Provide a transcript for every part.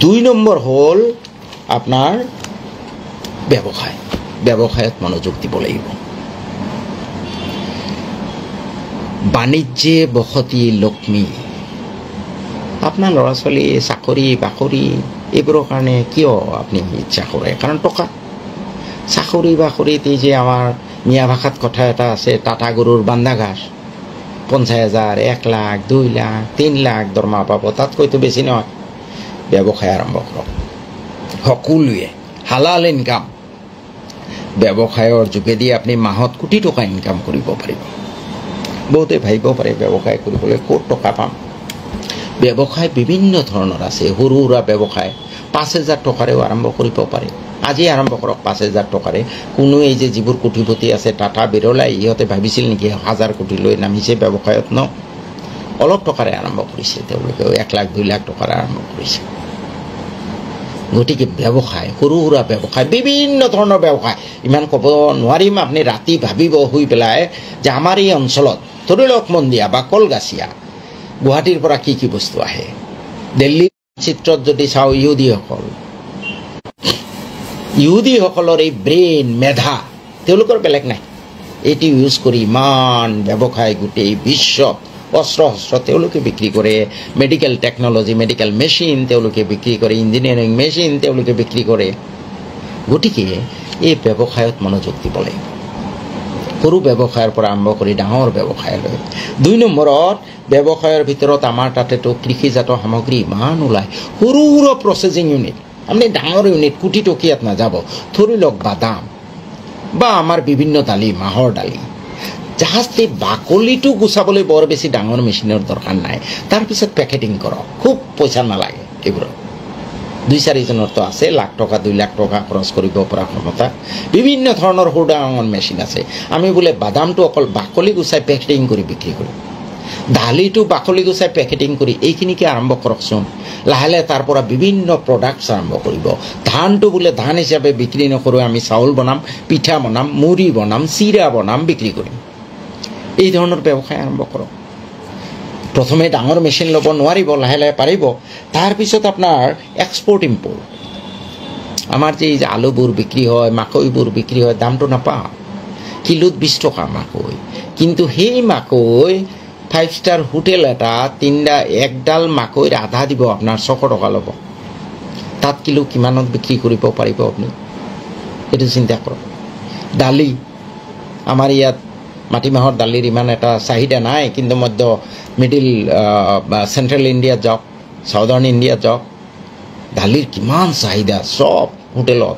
2 number হ'ল আপোনাৰ ব্যৱসায়। ব্যৱসায়ত মনোযোগ দিব লাগিব। বাণিজ্যে বসতি লক্ষ্মী। আপোনাৰ ল'ৰা ছোৱালী চাকৰি বাকৰি এইবোৰৰ কাৰণে কিয় আপুনি ইচ্ছা কৰে? কাৰণ টকা। চাকৰি বাকৰিতে যে আমাৰ মিয়া ভাষাত কথা এটা আছে, টাটা গৰুৰ বান্ধা ঘাস, 50,000, 1 লাখ, 2 লাখ, 3 লাখ দৰমহা পাব, তাতকৈতো বেছি নহয়। ব্যৱসায় আৰম্ভ কৰক। সকলোৱে হালাল ইনকাম। ব্যৱসায়ৰ যোগেদি আপুনি মাহত কোটি টকা ইনকাম কৰিব পাৰিব। বহুতে ভাবিব পাৰে ব্যৱসায় কৰিবলৈ ক'ত টকা পাম। ব্যৱসায় বিভিন্ন ধৰণৰ আছে। সৰু সুৰা ব্যৱসায় 5,000 টকাৰেও আৰম্ভ কৰিব পাৰে। আজি আৰম্ভ কৰক 5,000 টকাৰে। কোনো এই যে যিবোৰ কোটিপতি আছে, টাটা বিৰলাই, ইহঁতে ভাবিছিল নেকি 1,000 কোটি লৈ নামিছে ব্যৱসায়ত? ন, অলপ টকাৰে আৰম্ভ কৰিছে তেওঁলোকে। 1 লাখ 2 লাখ টকাৰে আৰম্ভ কৰিছে। গতিকে ব্যৱসায়, সৰু সুৰা ব্যৱসায়, বিভিন্ন ধৰণৰ ব্যৱসায়, ইমান ক'ব নোৱাৰিম। আপুনি ৰাতি ভাবিব শুই পেলাই যে আমাৰ এই অঞ্চলত ধৰি লওক মন্দিয়া বা কলগাছিয়া, গুৱাহাটীৰ পৰা কি কি বস্তু আহে। দিল্লীৰ চিত্ৰত যদি চাওঁ, ইহুদীসকলৰ এই ব্ৰেইন, মেধা, তেওঁলোকৰ বেলেগ নাই। এইটো ইউজ কৰি ইমান ব্যৱসায় গোটেই বিশ্বত, অস্ত্ৰ শস্ত্ৰ তেওঁলোকে বিক্ৰী কৰে, মেডিকেল টেকনলজি, মেডিকেল মেচিন তেওঁলোকে বিক্ৰী কৰে, ইঞ্জিনিয়াৰিং মেচিন তেওঁলোকে বিক্ৰী কৰে। গতিকে এই ব্যৱসায়ত মনোযোগ দিব লাগিব। সৰু ব্যৱসায়ৰ পৰা আৰম্ভ কৰি ডাঙৰ ব্যৱসায়লৈ। 2 নম্বৰত, ব্যৱসায়ৰ ভিতৰত আমাৰ তাতেতো কৃষিজাত সামগ্ৰী ইমান ওলায়। সৰু সৰু প্ৰচেছিং ইউনিট, আপুনি ডাঙৰ ইউনিট কোটি টকীয়াত নাযাব। ধৰি লওক বাদাম বা আমাৰ বিভিন্ন দালি, মাহৰ দালি, জাষ্ট এই বাকলিটো গুচাবলৈ বৰ বেছি ডাঙৰ মেচিনৰ দৰকাৰ নাই। তাৰপিছত পেকেটিং কৰক, খুব পইচা নালাগে এইবোৰত। 2-4 জনৰতো আছে লাখ টকা 2 লাখ টকা খৰচ কৰিব পৰা ক্ষমতা। বিভিন্ন ধৰণৰ সৰু ডাঙৰ মেচিন আছে। আমি বোলে বাদামটো অকল বাকলি গুচাই পেকেটিং কৰি বিক্ৰী কৰিম, দালিটো বাকলি গুচাই পেকেটিং কৰি, এইখিনিকে আৰম্ভ কৰকচোন। লাহে লাহে তাৰ পৰা বিভিন্ন প্ৰডাক্টছ আৰম্ভ কৰিব। ধানটো বোলে ধান হিচাপে বিক্ৰী নকৰোঁ, আমি চাউল বনাম, পিঠা বনাম, মুড়ি বনাম, চিৰা বনাম, বিক্ৰী কৰিম। এই ধৰণৰ ব্যৱসায় আৰম্ভ কৰক। প্ৰথমে ডাঙৰ মেচিন ল'ব নোৱাৰিব, লাহে লাহে পাৰিব। তাৰপিছত আপোনাৰ এক্সপৰ্ট ইম্পৰ্ট। আমাৰ যে এই যে আলুবোৰ বিক্ৰী হয়, মাকৈ বিক্ৰী হয়, দামটো নাপাওঁ। কিলোত 20 টকা মাকৈ। কিন্তু সেই মাকৈ 5 ষ্টাৰ হোটেল এটা একডাল মাকৈৰ আধা দিব আপোনাৰ 600 টকা ল'ব। তাত কিলো কিমানত বিক্ৰী কৰিব পাৰিব আপুনি? সেইটো চিন্তা কৰক। দালি, আমাৰ ইয়াত মাটিমাহৰ দালিৰ ইমান এটা চাহিদা নাই, কিন্তু মিডিল বা চেণ্ট্ৰেল ইণ্ডিয়াত যাওক, ছাউদাৰ্ণ ইণ্ডিয়াত যাওক, দালিৰ কিমান চাহিদা। চব হোটেলত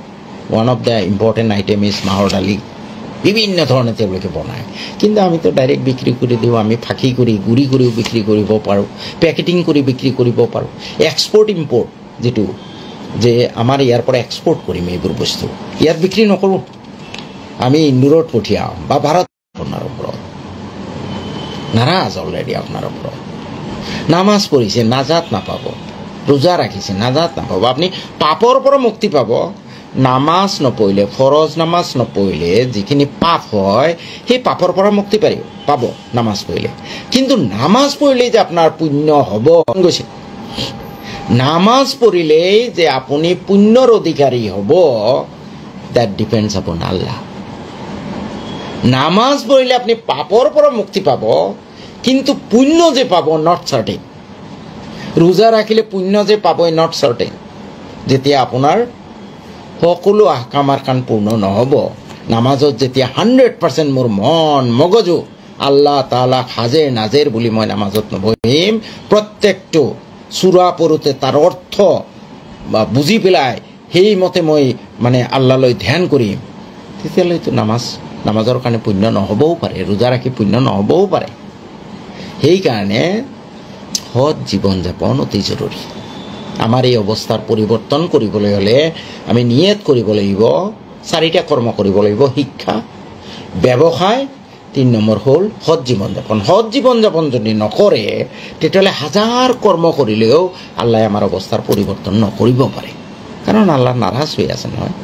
one of the important item is মাহৰ দালি। বিভিন্ন ধৰণে তেওঁলোকে বনায়, কিন্তু আমিতো ডাইৰেক্ট বিক্ৰী কৰি দিওঁ। আমি ফাঁকি কৰি গুড়ি কৰিও বিক্ৰী কৰিব পাৰোঁ, পেকেটিং কৰি বিক্ৰী কৰিব পাৰোঁ। এক্সপৰ্ট ইম্পৰ্ট যিটো, যে আমাৰ ইয়াৰ পৰা এক্সপৰ্ট কৰিম এইবোৰ বস্তু, ইয়াত বিক্ৰী নকৰোঁ, আমি ইন্দোৰত পঠিয়াম বা ভাৰত। আপোনাৰ ওপৰত নাৰাজ অলৰেডি, আপোনাৰ ওপৰত নামাজ পঢ়িছে, নাজাত নাপাব। ৰোজা ৰাখিছে, নাজাত নাপাব। আপুনি পাপৰ পৰা মুক্তি পাব। নামাজ নপঢ়িলে, ফৰজ নামাজ নপঢ়িলে যিখিনি পাপ হয়, সেই পাপৰ পৰা মুক্তি পাব নামাজ পঢ়িলে। কিন্তু নামাজ পঢ়িলেই যে আপোনাৰ পুণ্য হ'ব গৈছে, নামাজ পঢ়িলেই যে আপুনি পুণ্যৰ অধিকাৰী হ'ব, দ্যাট ডিপেণ্ডছ আপন আল্লাহ। নামাজ পঢ়িলে আপুনি পাপৰ পৰা মুক্তি পাব, কিন্তু পুণ্য যে পাব নট চাৰ্টেইন। ৰোজা ৰাখিলে পুণ্য যে পাব নট চাৰ্টেইন। যেতিয়া আপোনাৰ সকলো আহকাম আৰকান পূৰ্ণ নহ'ব, নামাজত যেতিয়া 100% মোৰ মন মগজু আল্লাহ তাআলা হাজেৰ নাজেৰ বুলি মই নামাজত নবহিম, প্ৰত্যেকটো চূড়া পঢ়োতে তাৰ অৰ্থ বুজি পেলাই সেইমতে মই আল্লাহলৈ ধ্যান কৰিম, তেতিয়ালৈতো নামাজৰ কাৰণে পুণ্য নহ'বও পাৰে, ৰোজা ৰাখি পুণ্য নহ'বও পাৰে। সেইকাৰণে সৎ জীৱন যাপন অতি জৰুৰী। আমাৰ এই অৱস্থাৰ পৰিৱৰ্তন কৰিবলৈ হ'লে আমি নিয়ত কৰিব লাগিব, 4টা কৰ্ম কৰিব লাগিব: শিক্ষা, ব্যৱসায়, 3 নম্বৰ হ'ল সৎ জীৱন যাপন। সৎ জীৱন যাপন যদি নকৰে, তেতিয়াহ'লে 1000 কৰ্ম কৰিলেও আল্লাহে আমাৰ অৱস্থাৰ পৰিৱৰ্তন নকৰিব পাৰে, কাৰণ আল্লাহ নাৰাজ হৈ আছে নহয়।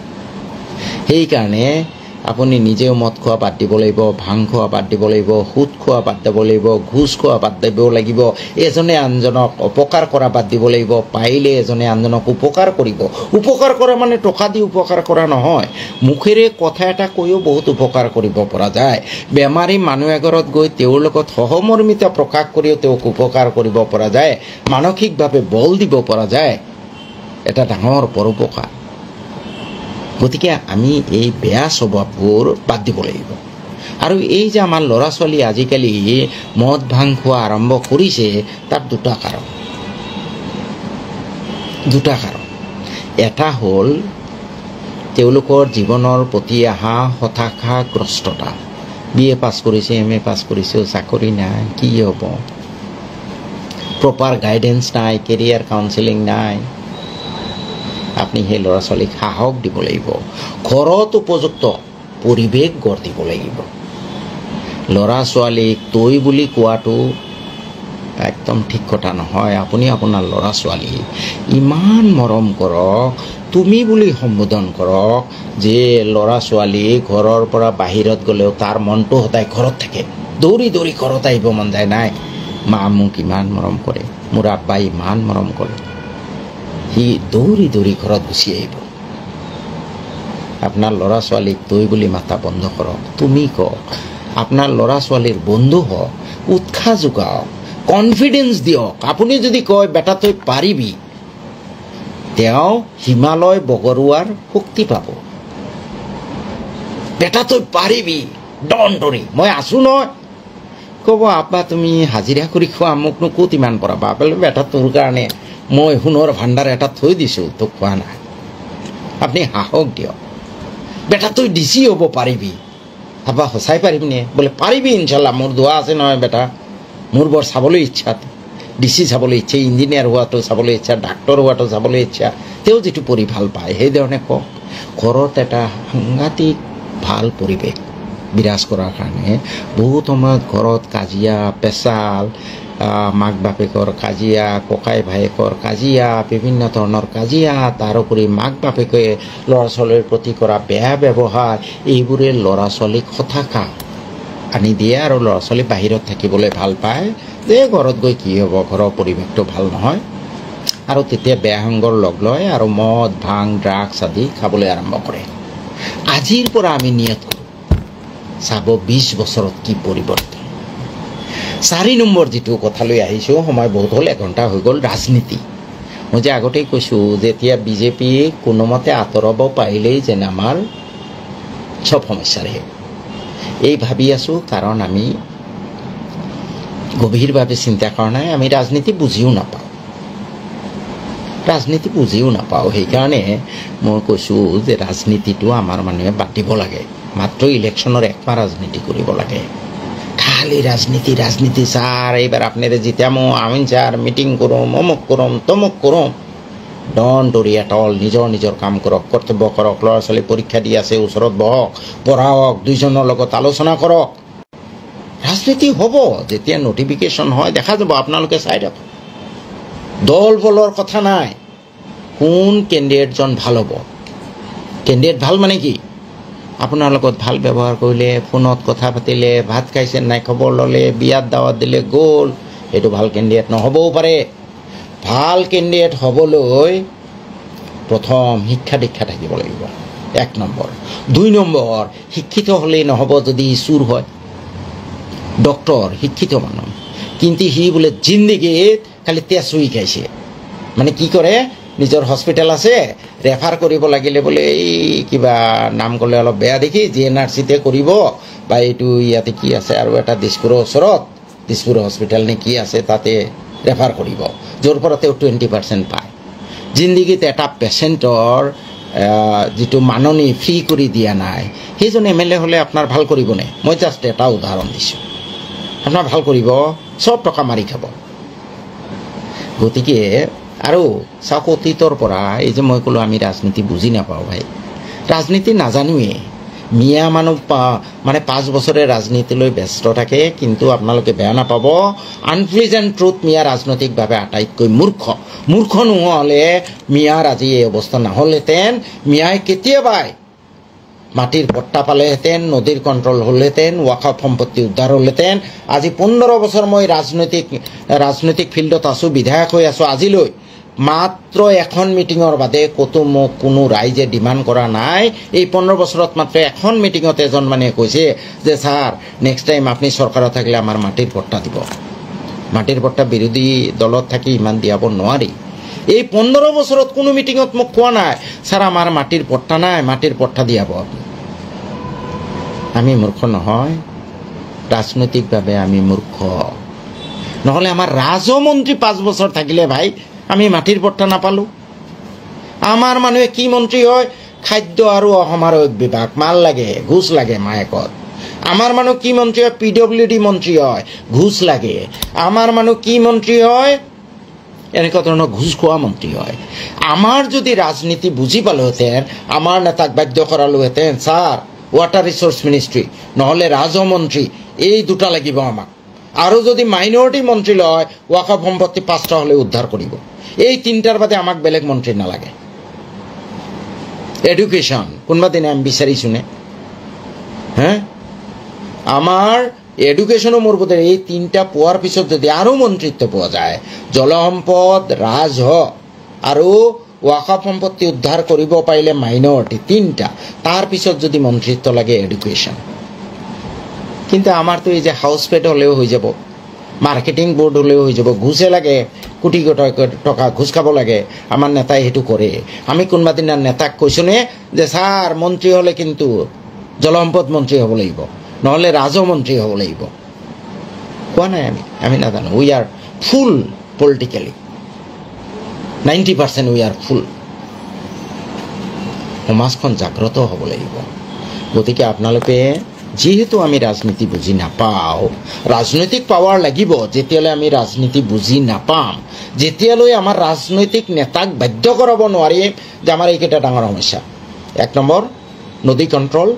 সেইকাৰণে আপুনি নিজেও মদ খোৱা বাদ দিব লাগিব, ভাং খোৱা বাদ দিব লাগিব, সুদ খোৱা বাদ দিব লাগিব, ঘুষ খোৱা বাদ দিব লাগিব, এজনে আনজনক অপকাৰ কৰা বাদ দিব লাগিব, পাৰিলে এজনে আনজনক উপকাৰ কৰিব। উপকাৰ কৰা মানে টকা দি উপকাৰ কৰা নহয়, মুখেৰে কথা এটা কৈও বহুত উপকাৰ কৰিব পৰা যায়। বেমাৰী মানুহ এঘৰত গৈ তেওঁৰ লগত সহমৰ্মিতা প্ৰকাশ কৰিও তেওঁক উপকাৰ কৰিব পৰা যায়, মানসিকভাৱে বল দিব পৰা যায়, এটা ডাঙৰ পৰোপকাৰ। গতিকে আমি এই বেয়া স্বভাৱবোৰ বাদ দিব লাগিব। আৰু এই যে আমাৰ ল'ৰা ছোৱালী আজিকালি মদ ভাং খোৱা আৰম্ভ কৰিছে, তাৰ দুটা কাৰণ। এটা হ'ল তেওঁলোকৰ জীৱনৰ প্ৰতি অহা হতাশাগ্ৰস্ততা। BA পাছ কৰিছে, MA পাছ কৰিছে, চাকৰি নাই, কি হ'ব, প্ৰপাৰ গাইডেন্স নাই, কেৰিয়াৰ কাউন্সেলিং নাই। আপুনি সেই ল'ৰা ছোৱালীক সাহস দিব লাগিব, ঘৰত উপযুক্ত পৰিৱেশ গঢ় দিব লাগিব। ল'ৰা ছোৱালীক তই বুলি কোৱাটো একদম ঠিক কথা নহয়। আপুনি আপোনাৰ ল'ৰা ছোৱালীক ইমান মৰম কৰক, তুমি বুলি সম্বোধন কৰক, যে ল'ৰা ছোৱালী ঘৰৰ পৰা বাহিৰত গ'লেও তাৰ মনটো সদায় ঘৰত থাকে, দৌৰি দৌৰি ঘৰত আহিব মন যায়। নাই, মা মোক ইমান মৰম কৰে, মোৰ আব্বাই ইমান মৰম কৰে, সি দৌৰি দৌৰি ঘৰত গুচি আহিব। আপোনাৰ ল'ৰা ছোৱালীক তই বুলি মাতা বন্ধ কৰক, তুমি কওক। আপোনাৰ ল'ৰা ছোৱালীৰ বন্ধু হওক, উৎসাহ যোগাওক, কনফিডেন্স দিয়ক। আপুনি যদি কয় বেটা তই পাৰিবি, তেওঁ হিমালয় বগৰুৱাৰ শক্তি পাব। বেটা তই পাৰিবি, ডন ধৰি মই আছো নহয়। ক'ব আব্বা তুমি হাজিৰা কৰি খোৱা, মোকনো ক'ত ইমান পৰাবা। বেটা তোৰ কাৰণে মই সোণৰ ভাণ্ডাৰ এটা থৈ দিছোঁ, তোক খোৱা নাই। আপুনি সাহস দিয়ক, বেটা তই ডিচি হ'ব পাৰিবি। আব্বা সঁচাই পাৰিমনে? বোলে পাৰিবি ইনশাল্লাহ, মোৰ দোৱা আছে নহয় বেটা, মোৰ বৰ চাবলৈ ইচ্ছা, ডিচি চাবলৈ ইচ্ছা, ইঞ্জিনিয়াৰ হোৱাটো চাবলৈ ইচ্ছা, ডাক্তৰ হোৱাটো চাবলৈ ইচ্ছা। তেওঁ যিটো পঢ়ি ভাল পায় সেইধৰণে কওক। ঘৰত এটা সাংঘাতিক ভাল পৰিৱেশ বিৰাজ কৰাৰ কাৰণে বহুত সময়ত ঘৰত কাজিয়া পেচাল, মাক বাপেকৰ কাজিয়া, ককাই ভায়েকৰ কাজিয়া, বিভিন্ন ধৰণৰ কাজিয়া, তাৰোপৰি মাক বাপেকে ল'ৰা ছোৱালীৰ প্ৰতি কৰা বেয়া ব্যৱহাৰ, এইবোৰে ল'ৰা ছোৱালীক হতাশা আনি দিয়ে। আৰু ল'ৰা ছোৱালী বাহিৰত থাকিবলৈ ভাল পায়, যে ঘৰত গৈ কি হ'ব, ঘৰৰ পৰিৱেশটো ভাল নহয়, আৰু তেতিয়া বেয়া সংগৰ লগ লয় আৰু মদ ভাং ড্ৰাগছ আদি খাবলৈ আৰম্ভ কৰে। আজিৰ পৰা আমি নিয়ত কৰোঁ, চাব 20 বছৰত কি পৰিৱৰ্তন। 4 নম্বৰ যিটো কথালৈ আহিছোঁ, সময় বহুত হ'ল, 1 ঘণ্টা হৈ গ'ল, ৰাজনীতি। মই যে আগতেই কৈছোঁ, যেতিয়া বিজেপি কোনোমতে আঁতৰাব পাৰিলেই যেন আমাৰ চব সমস্যাৰ শেষ। এই ভাবি আছোঁ কাৰণ আমি গভীৰভাৱে চিন্তা কৰা নাই, আমি ৰাজনীতি বুজিও নাপাওঁ। সেইকাৰণে মই কৈছোঁ যে ৰাজনীতিটো আমাৰ মানুহে বাদ দিব লাগে। মাত্ৰ ইলেকশ্যনৰ 1 মাহ ৰাজনীতি কৰিব লাগে। খালি ৰাজনীতি ছাৰ, এইবাৰ আপোনাৰে যেতিয়া মই আমিন ছাৰ মিটিং কৰোঁ, অমুক কৰোঁ তমুক কৰোঁ। ডন ডৰি এট অল, নিজৰ কাম কৰক, কৰ্তব্য কৰক। ল'ৰা ছোৱালী পৰীক্ষা দি আছে, ওচৰত বহক, পঢ়াওক, দুইজনৰ লগত আলোচনা কৰক। ৰাজনীতি হ'ব, যেতিয়া নটিফিকেশ্যন হয় দেখা যাব, আপোনালোকে চাই থাকক। দল বলৰ কথা নাই, কোন কেণ্ডিডেটজন ভাল হ'ব। কেণ্ডিডেট ভাল মানে কি? আপোনাৰ লগত ভাল ব্যৱহাৰ কৰিলে, ফোনত কথা পাতিলে, ভাত খাইছে নাই খবৰ ল'লে, বিয়াত দাৱাত দিলে গ'ল, সেইটো ভাল কেণ্ডিডেট নহ'বও পাৰে। ভাল কেণ্ডিডেট হ'বলৈ প্ৰথম শিক্ষা দীক্ষা থাকিব লাগিব, 1 নম্বৰ। 2 নম্বৰ, শিক্ষিত হ'লেই নহ'ব যদি চুৰ হয়। ডক্টৰ শিক্ষিত মানুহ, কিন্তু সি বোলে জিন্দগীত খালি তেজ চুই খাইছে। মানে কি কৰে, নিজৰ হস্পিটেল আছে, ৰেফাৰ কৰিব লাগিলে বোলে এই কিবা নাম ক'লে অলপ বেয়া দেখি GNRCতে কৰিব, বা এইটো ইয়াতে কি আছে আৰু এটা দিছপুৰৰ ওচৰত, দিছপুৰ হস্পিটেল নে কি আছে, তাতে ৰেফাৰ কৰিব, য'ৰ পৰা তেওঁ 20% পায়। জিন্দগীত এটা পেচেণ্টৰ যিটো মাননি ফ্ৰী কৰি দিয়া নাই, সেইজন MLA হ'লে আপোনাৰ ভাল কৰিবনে? মই জাষ্ট এটা উদাহৰণ দিছোঁ। আপোনাৰ ভাল কৰিব, চব টকা মাৰি খাব। গতিকে আৰু চাওক, অতীতৰ পৰা এই যে মই ক'লোঁ আমি ৰাজনীতি বুজি নাপাওঁ ভাই, ৰাজনীতি নাজানোৱেই। মিয়া মানুহ মানে 5 বছৰে ৰাজনীতিলৈ ব্যস্ত থাকে, কিন্তু আপোনালোকে বেয়া নাপাব, আনপ্লিজেণ্ট ট্ৰুথ, মিয়া ৰাজনৈতিকভাৱে আটাইতকৈ মূৰ্খ নোহোৱা হ'লে মিয়াৰ আজি এই অৱস্থা নহ'লহেঁতেন। মিয়াই কেতিয়াবাই মাটিৰ পট্টা পালেহেঁতেন, নদীৰ কন্ট্ৰোল হলহেঁতেন, ওয়াকফ সম্পত্তি উদ্ধাৰ হলহেঁতেন। আজি 15 বছৰ মই ৰাজনৈতিক ফিল্ডত আছোঁ, বিধায়ক হৈ আছোঁ। আজিলৈ মাত্ৰ এখন মিটিঙৰ বাদে ক'তো মোক কোনো ৰাইজে ডিমাণ্ড কৰা নাই। এই 15 বছৰত মাত্ৰ এখন মিটিঙত এজন মানুহে কৈছে যে ছাৰ নেক্সট টাইম আপুনি চৰকাৰত থাকিলে আমাৰ মাটিৰ পট্টা দিব। মাটিৰ পট্টা বিৰোধী দলত থাকি ইমান দিয়াব নোৱাৰি। এই 15 বছৰত কোনো মিটিঙত মোক কোৱা নাই ছাৰ আমাৰ মাটিৰ পট্টা নাই, মাটিৰ পট্টা দিয়াব আপুনি। আমি মূৰ্খ নহয়, ৰাজনৈতিকভাৱে আমি মূৰ্খ। নহ'লে আমাৰ ৰাজমন্ত্ৰী 5 বছৰ থাকিলে ভাই আমি মাটিৰ পট্টা নাপালোঁ। আমাৰ মানুহে কি মন্ত্ৰী হয়? খাদ্য আৰু অসমাৰোহ বিভাগ, মাল লাগে, ঘোষ লাগে মাহেকত। আমাৰ মানুহ কি মন্ত্ৰী হয়? PWD মন্ত্ৰী হয়, ঘোষ লাগে। আমাৰ মানুহ কি মন্ত্ৰী হয়? এনেকুৱা ধৰণৰ ঘোষ খোৱা মন্ত্ৰী হয়। আমাৰ যদি ৰাজনীতি বুজি পালোহেঁতেন, আমাৰ নেতাক বাধ্য কৰালোহেঁতেন ছাৰ ৱাটাৰ ৰিচোৰ্চ মিনিষ্ট্ৰী নহ'লে ৰাজমন্ত্ৰী এই দুটা লাগিব আমাক। আৰু যদি মাইনৰিটি মন্ত্ৰী লয় ওয়াকফ সম্পত্তি 5টা হ'লে উদ্ধাৰ কৰিব। এই 3টাৰ বাদে আমাক বেলেগ মন্ত্ৰী নালাগে। এডুকেশ্যন কোনোবা দিনে আমি বিচাৰিছোনে? আমাৰ এডুকেশ্যনো মোৰ বোধে এই 3টা পোৱাৰ পিছত যদি আৰু মন্ত্ৰিত্ব পোৱা যায়, জলসম্পদ, ৰাজহ আৰু ওয়াকফ সম্পত্তি উদ্ধাৰ কৰিব পাৰিলে মাইনৰিটি 3টা, তাৰ পিছত যদি মন্ত্ৰিত্ব লাগে এডুকেশ্যন। কিন্তু আমাৰতো এই যে হাউচ পেড হ'লেও হৈ যাব, মাৰ্কেটিং বোৰ্ড হ'লেও হৈ যাব, ঘোষে লাগে, কোটি টকা ঘোষ খাব লাগে। আমাৰ নেতাই সেইটো কৰে। আমি কোনোবা দিনা নেতাক কৈছোনে যে ছাৰ মন্ত্ৰী হ'লে কিন্তু জলসম্পদ মন্ত্ৰী হ'ব লাগিব, নহ'লে ৰাজমন্ত্ৰী হ'ব লাগিব? কোৱা নাই আমি নাজানো। We are fool politically, 90% we are fool. সমাজখন জাগ্ৰত হ'ব লাগিব। গতিকে আপোনালোকে যিহেতু আমি ৰাজনীতি বুজি নাপাওঁ, ৰাজনৈতিক পাৱাৰ লাগিব। যেতিয়ালৈ আমি ৰাজনীতি বুজি নাপাম, যেতিয়ালৈ আমাৰ ৰাজনৈতিক নেতাক বাধ্য কৰাব নোৱাৰিম যে আমাৰ এইকেইটা ডাঙৰ সমস্যা। 1 নম্বৰ নদী কণ্ট্ৰল,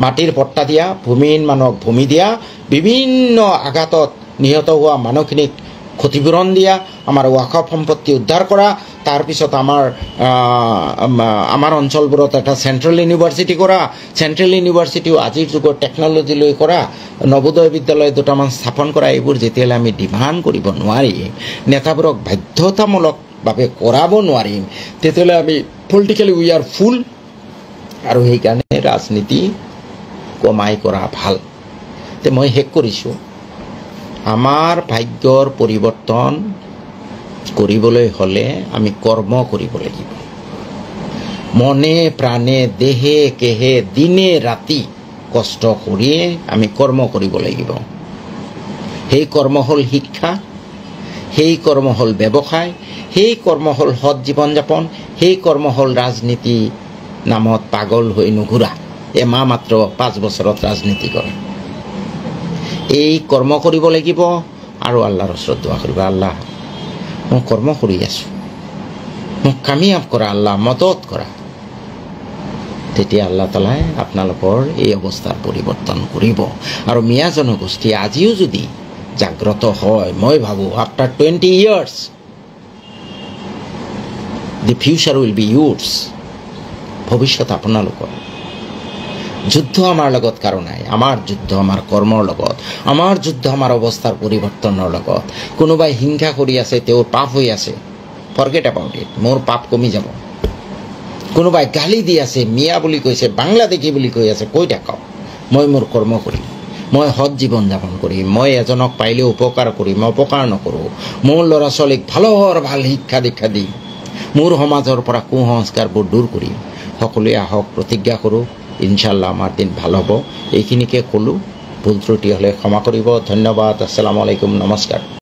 মাটিৰ পট্টা দিয়া, ভূমিহীন মানুহক ভূমি দিয়া, বিভিন্ন আঘাতত নিহত হোৱা মানুহখিনিক ক্ষতিপূৰণ দিয়া, আমাৰ ওয়াকফ সম্পত্তি উদ্ধাৰ কৰা, তাৰপিছত আমাৰ অঞ্চলবোৰত এটা চেণ্ট্ৰেল ইউনিভাৰ্চিটি কৰা, চেণ্ট্ৰেল ইউনিভাৰ্চিটিও আজিৰ যুগৰ টেকন'লজি লৈ কৰা, নবোদয় বিদ্যালয় দুটামান স্থাপন কৰা। এইবোৰ যেতিয়ালৈ আমি ডিমাণ্ড কৰিব নোৱাৰিম, নেতাবোৰক বাধ্যতামূলকভাৱে কৰাব নোৱাৰিম, তেতিয়াহ'লে আমি পলিটিকেলি উই আৰ ফুল। আৰু সেইকাৰণে ৰাজনীতি কমাই কৰা ভাল। তে মই শেষ কৰিছোঁ। আমাৰ ভাগ্যৰ পৰিৱৰ্তন কৰিবলৈ হ'লে আমি কৰ্ম কৰিব লাগিব। মনে প্ৰাণে দেহে কেহে দিনে ৰাতি কষ্ট কৰিয়ে আমি কৰ্ম কৰিব লাগিব। সেই কৰ্ম হ'ল শিক্ষা, সেই কৰ্ম হ'ল ব্যৱসায়, সেই কৰ্ম হ'ল সৎ জীৱন যাপন, সেই কৰ্ম হ'ল ৰাজনীতি নামত পাগল হৈ নুঘূৰা, এমাহ মাত্ৰ 5 বছৰত ৰাজনীতি কৰা। এই কৰ্ম কৰিব লাগিব আৰু আল্লাহৰ ওচৰত দোৱা কৰিব, আল্লাহ মই কৰ্ম কৰি আছোঁ, মোক কামিয়াব কৰা, আল্লাহ মদত কৰা। তেতিয়া আল্লাহ তালাই আপোনালোকৰ এই অৱস্থাৰ পৰিৱৰ্তন কৰিব। আৰু মিয়া জনগোষ্ঠী আজিও যদি জাগ্ৰত হয়, মই ভাবোঁ after 20 years the future will be yours. ভৱিষ্যত আপোনালোকৰ। যুদ্ধ আমাৰ লগত কাৰো নাই। আমাৰ যুদ্ধ আমাৰ কৰ্মৰ লগত, আমাৰ যুদ্ধ আমাৰ অৱস্থাৰ পৰিৱৰ্তনৰ লগত। কোনোবাই হিংসা কৰি আছে, তেওঁৰ পাপ হৈ আছে, ফৰগেট এবাউট ইট, মোৰ পাপ কমি যাব। কোনোবাই গালি দি আছে, মিয়া বুলি কৈছে, বাংলাদেশী বুলি কৈ আছে, কৈ থাকক। মই মোৰ কৰ্ম কৰিম, মই সৎ জীৱন যাপন কৰিম, মই এজনক পাৰিলে উপকাৰ কৰিম, অপকাৰ নকৰোঁ। মোৰ ল'ৰা ছোৱালীক ভাল শিক্ষা দীক্ষা দিম, মোৰ সমাজৰ পৰা কুসংস্কাৰবোৰ দূৰ কৰিম। সকলোৱে আহক প্ৰতিজ্ঞা কৰোঁ, ইনশাল্লাহ আমাৰ দিন ভাল হ'ব। এইখিনিকে ক'লোঁ, ভুল ত্ৰুটি হ'লে ক্ষমা কৰিব। ধন্যবাদ। আসসালামু আলাইকুম, নমস্কাৰ।